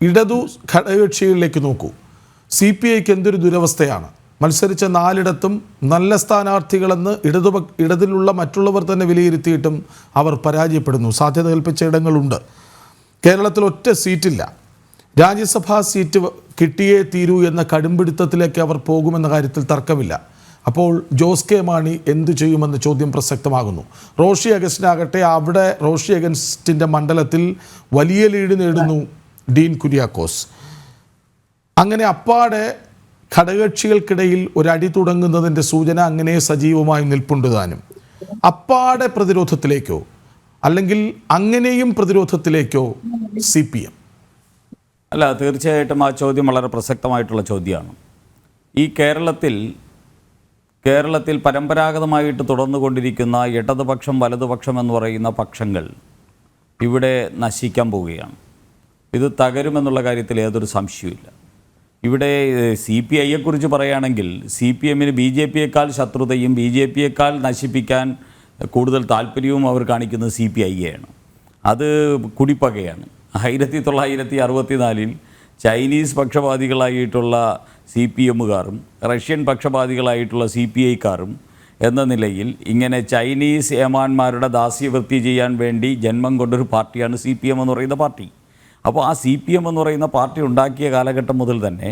ഇടതു ഘടകകക്ഷികളിലേക്ക് നോക്കൂ. CPIക്ക് എന്തൊരു ദുരവസ്ഥയാണ്. മത്സരിച്ച 4ഇടത്തും നല്ല സ്ഥാനാർത്ഥികളെന്ന് ഇടതിലുള്ള മറ്റുള്ളവർ തന്നെ വിലയിരുത്തിയിട്ടും അവർ പരാജയപ്പെടുന്നു. സാധ്യത കൽപ്പിച്ച ഇടങ്ങളുണ്ട്. കേരളത്തിൽ ഒറ്റ സീറ്റില്ല. രാജ്യസഭാ സീറ്റ് കിട്ടിയേ തീരൂ എന്ന കടുംപിടുത്തത്തിലേക്ക് അവർ പോകുമെന്ന കാര്യത്തിൽ തർക്കമില്ല. അപ്പോൾ ജോസ് കെ മാണി എന്തു ചെയ്യുമെന്ന ചോദ്യം പ്രസക്തമാകുന്നു. റോഷി അഗസ്റ്റിനാകട്ടെ അവിടെ റോഷി അഗസ്റ്റിൻ്റെ മണ്ഡലത്തിൽ വലിയ ലീഡ് നേടുന്നു ഡീൻ കുര്യാക്കോസ്. അങ്ങനെ അപ്പാടെ ഘടകകക്ഷികൾക്കിടയിൽ ഒരടി തുടങ്ങുന്നതിൻ്റെ സൂചന അങ്ങനെ സജീവമായി നിൽപ്പുണ്ട് താനും. അപ്പാടെ പ്രതിരോധത്തിലേക്കോ അല്ലെങ്കിൽ അങ്ങനെയും പ്രതിരോധത്തിലേക്കോ CPM? അല്ല, തീർച്ചയായിട്ടും ആ ചോദ്യം വളരെ പ്രസക്തമായിട്ടുള്ള ചോദ്യമാണ്. ഈ കേരളത്തിൽ പരമ്പരാഗതമായിട്ട് തുടർന്നുകൊണ്ടിരിക്കുന്ന ഇടതുപക്ഷം വലതുപക്ഷം എന്ന് പറയുന്ന പക്ഷങ്ങൾ ഇവിടെ നശിക്കാൻ പോവുകയാണ്. ഇത് തകരുമെന്നുള്ള കാര്യത്തിൽ ഏതൊരു സംശയവുമില്ല. ഇവിടെ CPIയെക്കുറിച്ച് പറയുകയാണെങ്കിൽ CPMന് BJPയേക്കാൾ ശത്രുതയും BJPയേക്കാൾ നശിപ്പിക്കാൻ കൂടുതൽ താല്പര്യവും അവർ കാണിക്കുന്നത് CPIയെയാണ്. അത് കുടിപ്പകയാണ്. 1964 ചൈനീസ് പക്ഷപാതികളായിട്ടുള്ള CPMകാരും റഷ്യൻ പക്ഷപാതികളായിട്ടുള്ള CPIക്കാരും എന്ന നിലയിൽ ഇങ്ങനെ ചൈനീസ് ഏമാന്മാരുടെ ദാസ്യവൃത്തി ചെയ്യാൻ വേണ്ടി ജന്മം കൊണ്ടൊരു പാർട്ടിയാണ് CPM എന്ന് പറയുന്ന പാർട്ടി. അപ്പോൾ ആ CPM എന്ന് പറയുന്ന പാർട്ടി ഉണ്ടാക്കിയ കാലഘട്ടം മുതൽ തന്നെ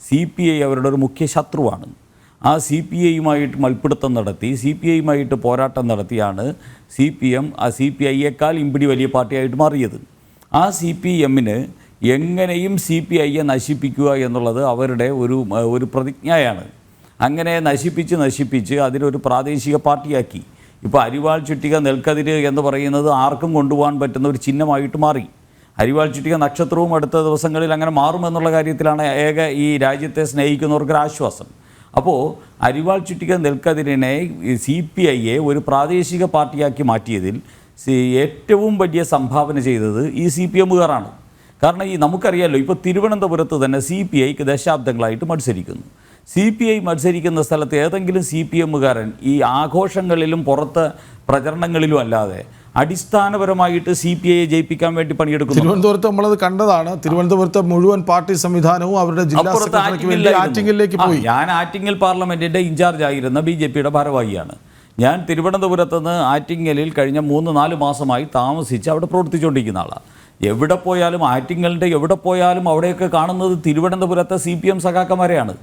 CPI അവരുടെ ഒരു മുഖ്യ ശത്രുവാണ്. ആ CPIയുമായിട്ട് മൽപ്പിടുത്തം നടത്തി CPIയുമായിട്ട് പോരാട്ടം നടത്തിയാണ് CPM ആ CPIയേക്കാൾ ഇമ്പിടി വലിയ പാർട്ടിയായിട്ട് മാറിയത്. ആ CPMന് എങ്ങനെയും CPIയെ നശിപ്പിക്കുക എന്നുള്ളത് അവരുടെ ഒരു പ്രതിജ്ഞയാണ്. അങ്ങനെ നശിപ്പിച്ച് അതിനൊരു പ്രാദേശിക പാർട്ടിയാക്കി. ഇപ്പോൾ അരിവാൾ ചുറ്റിക നെൽക്കതിര് എന്ന് പറയുന്നത് ആർക്കും കൊണ്ടുപോകാൻ പറ്റുന്ന ഒരു ചിഹ്നമായിട്ട് മാറി. അരിവാൾ ചുറ്റിക നക്ഷത്രവും അടുത്ത ദിവസങ്ങളിൽ അങ്ങനെ മാറുമെന്നുള്ള കാര്യത്തിലാണ് ഈ രാജ്യത്തെ സ്നേഹിക്കുന്നവർക്കൊരാശ്വാസം. അപ്പോൾ അരിവാൾ ചുറ്റിക നെൽക്കതിരിനെ CPIയെ ഒരു പ്രാദേശിക പാർട്ടിയാക്കി മാറ്റിയതിൽ ഏറ്റവും വലിയ സംഭാവന ചെയ്തത് ഈ CPMകാരാണ്. കാരണം നമുക്കറിയാമല്ലോ, ഇപ്പോൾ തിരുവനന്തപുരത്ത് തന്നെ CPIക്ക് ദശാബ്ദങ്ങളായിട്ട് മത്സരിക്കുന്നു. CPI മത്സരിക്കുന്ന സ്ഥലത്ത് ഏതെങ്കിലും CPMകാരൻ ഈ ആഘോഷങ്ങളിലും പുറത്ത് പ്രചരണങ്ങളിലും അല്ലാതെ അടിസ്ഥാനപരമായിട്ട് CPIയെ ജയിപ്പിക്കാൻ വേണ്ടി പണിയെടുക്കുന്നു. തിരുവനന്തപുരത്ത് നമ്മളത് കണ്ടതാണ്. തിരുവനന്തപുരത്തെ മുഴുവൻ പാർട്ടി സംവിധാനവും അവരുടെ ജില്ലാ സെക്രട്ടറിക്ക് വേണ്ടി ആറ്റിങ്ങലിലേക്ക് പോയി. ഞാൻ ആറ്റിങ്ങൽ പാർലമെൻറ്റിൻ്റെ ഇൻചാർജ് ആയിരുന്ന BJPയുടെ ഭാരവാഹിയാണ്. ഞാൻ തിരുവനന്തപുരത്ത് നിന്ന് ആറ്റിങ്ങലിൽ കഴിഞ്ഞ 3-4 മാസമായി താമസിച്ച് അവിടെ പ്രവർത്തിച്ചുകൊണ്ടിരിക്കുന്ന ആളാണ്. എവിടെ പോയാലും ആറ്റിങ്ങലിൻ്റെ എവിടെ പോയാലും അവിടെയൊക്കെ കാണുന്നത് തിരുവനന്തപുരത്തെ CPM സഖാക്കന്മാരെയാണ്.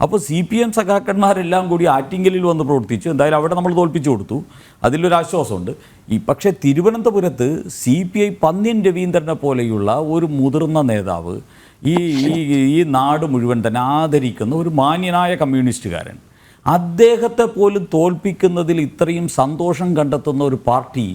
അപ്പോൾ CPM സഖാക്കന്മാരെല്ലാം കൂടി ആറ്റിങ്ങലിൽ വന്ന് പ്രവർത്തിച്ചു. എന്തായാലും അവിടെ നമ്മൾ തോൽപ്പിച്ചു കൊടുത്തു, അതിലൊരാശ്വാസമുണ്ട്. പക്ഷേ തിരുവനന്തപുരത്ത് CPI പന്ന്യൻ രവീന്ദ്രനെ പോലെയുള്ള ഒരു മുതിർന്ന നേതാവ് ഈ നാട് മുഴുവൻ തന്നെ ആദരിക്കുന്ന ഒരു മാന്യനായ കമ്മ്യൂണിസ്റ്റുകാരൻ, അദ്ദേഹത്തെ പോലും തോൽപ്പിക്കുന്നതിൽ ഇത്രയും സന്തോഷം കണ്ടെത്തുന്ന ഒരു പാർട്ടി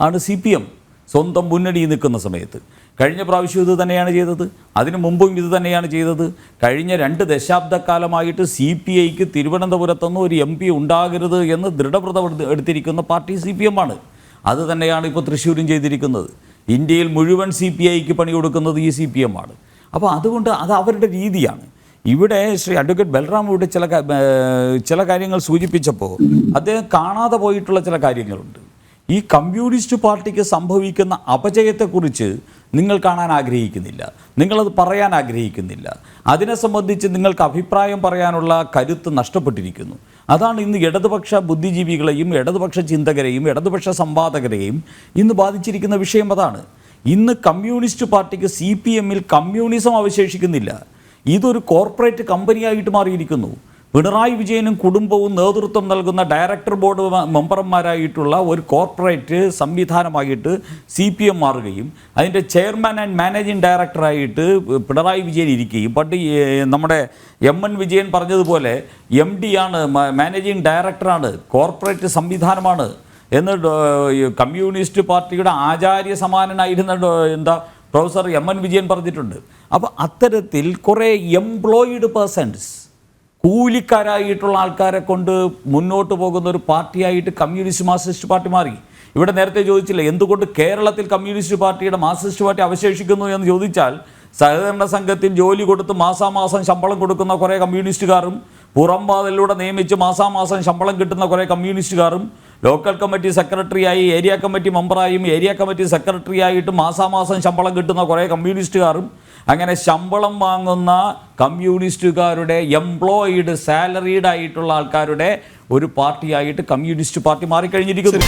ആണ് CPM. സ്വന്തം മുന്നണിയിൽ നിൽക്കുന്ന സമയത്ത് കഴിഞ്ഞ പ്രാവശ്യം ഇത് തന്നെയാണ് ചെയ്തത്, അതിനു മുമ്പും ഇത് തന്നെയാണ് ചെയ്തത്. കഴിഞ്ഞ 2 ദശാബ്ദക്കാലമായിട്ട് CPIക്ക് തിരുവനന്തപുരത്തുനിന്ന് ഒരു MP ഉണ്ടാകരുത് എന്ന് ദൃഢവ്രതം എടുത്തിരിക്കുന്ന പാർട്ടി CPM ആണ്. അത് തന്നെയാണ് ഇപ്പോൾ തൃശ്ശൂരും ചെയ്തിരിക്കുന്നത്. ഇന്ത്യയിൽ മുഴുവൻ CPIക്ക് പണി കൊടുക്കുന്നത് ഈ CPM ആണ്. അപ്പോൾ അതുകൊണ്ട് അത് അവരുടെ രീതിയാണ്. ഇവിടെ ശ്രീ അഡ്വക്കേറ്റ് ബൽറാം ഇവിടെ ചില കാര്യങ്ങൾ സൂചിപ്പിച്ചപ്പോൾ അദ്ദേഹം കാണാതെ പോയിട്ടുള്ള ചില കാര്യങ്ങളുണ്ട്. ഈ കമ്മ്യൂണിസ്റ്റ് പാർട്ടിക്ക് സംഭവിക്കുന്ന അപജയത്തെക്കുറിച്ച് നിങ്ങൾ കാണാൻ ആഗ്രഹിക്കുന്നില്ല, നിങ്ങളത് പറയാൻ ആഗ്രഹിക്കുന്നില്ല. അതിനെ സംബന്ധിച്ച് നിങ്ങൾക്ക് അഭിപ്രായം പറയാനുള്ള കരുത്ത് നഷ്ടപ്പെട്ടിരിക്കുന്നു. അതാണ് ഇന്ന് ഇടതുപക്ഷ ബുദ്ധിജീവികളെയും ഇടതുപക്ഷ ചിന്തകരെയും ഇടതുപക്ഷ സംവാദകരെയും ഇന്ന് ബാധിച്ചിരിക്കുന്ന വിഷയം. അതാണ് ഇന്ന് കമ്മ്യൂണിസ്റ്റ് പാർട്ടിക്ക് CPMൽ കമ്മ്യൂണിസം അവശേഷിക്കുന്നില്ല. ഇതൊരു കോർപ്പറേറ്റ് കമ്പനിയായിട്ട് മാറിയിരിക്കുന്നു. പിണറായി വിജയനും കുടുംബവും നേതൃത്വം നൽകുന്ന ഡയറക്ടർ ബോർഡ് മെമ്പർമാരായിട്ടുള്ള ഒരു കോർപ്പറേറ്റ് സംവിധാനമായിട്ട് CPM മാറുകയും അതിൻ്റെ ചെയർമാൻ ആൻഡ് മാനേജിങ് ഡയറക്ടറായിട്ട് പിണറായി വിജയൻ ഇരിക്കുകയും, പണ്ട് നമ്മുടെ MN വിജയൻ പറഞ്ഞതുപോലെ MD ആണ്, മാനേജിങ് ഡയറക്ടറാണ്, കോർപ്പറേറ്റ് സംവിധാനമാണ് എന്ന് കമ്മ്യൂണിസ്റ്റ് പാർട്ടിയുടെ ആചാര്യ സമാനനായിരുന്ന പ്രൊഫസർ MN വിജയൻ പറഞ്ഞിട്ടുണ്ട്. അപ്പോൾ അത്തരത്തിൽ കുറേ എംപ്ലോയിഡ് പേഴ്സൺസ്, കൂലിക്കാരായിട്ടുള്ള ആൾക്കാരെ കൊണ്ട് മുന്നോട്ട് പോകുന്ന ഒരു പാർട്ടിയായിട്ട് കമ്മ്യൂണിസ്റ്റ് മാർക്സിസ്റ്റ് പാർട്ടി മാറി. ഇവിടെ നേരത്തെ ചോദിച്ചില്ല എന്തുകൊണ്ട് കേരളത്തിൽ കമ്മ്യൂണിസ്റ്റ് പാർട്ടിയുടെ മാർക്സിസ്റ്റ് പാർട്ടി അവശേഷിക്കുന്നു എന്ന് ചോദിച്ചാൽ, സഹകരണ സംഘത്തിൽ ജോലി കൊടുത്ത് മാസാമാസം ശമ്പളം കൊടുക്കുന്ന കുറേ കമ്മ്യൂണിസ്റ്റുകാരും പുറംവാതിലൂടെ നിയമിച്ച് മാസാമാസം ശമ്പളം കിട്ടുന്ന കുറേ കമ്മ്യൂണിസ്റ്റുകാരും ലോക്കൽ കമ്മിറ്റി സെക്രട്ടറിയായി ഏരിയ കമ്മിറ്റി മെമ്പറായും ഏരിയ കമ്മിറ്റി സെക്രട്ടറിയായിട്ട് മാസാമാസം ശമ്പളം കിട്ടുന്ന കുറേ കമ്മ്യൂണിസ്റ്റുകാരും അങ്ങനെ ശമ്പളം വാങ്ങുന്ന കമ്മ്യൂണിസ്റ്റുകാരുടെ എംപ്ലോയിഡ് സാലറീഡ് ആയിട്ടുള്ള ആൾക്കാരുടെ ഒരു പാർട്ടിയായിട്ട് കമ്മ്യൂണിസ്റ്റ് പാർട്ടി മാറിക്കഴിഞ്ഞിരിക്കുന്നു.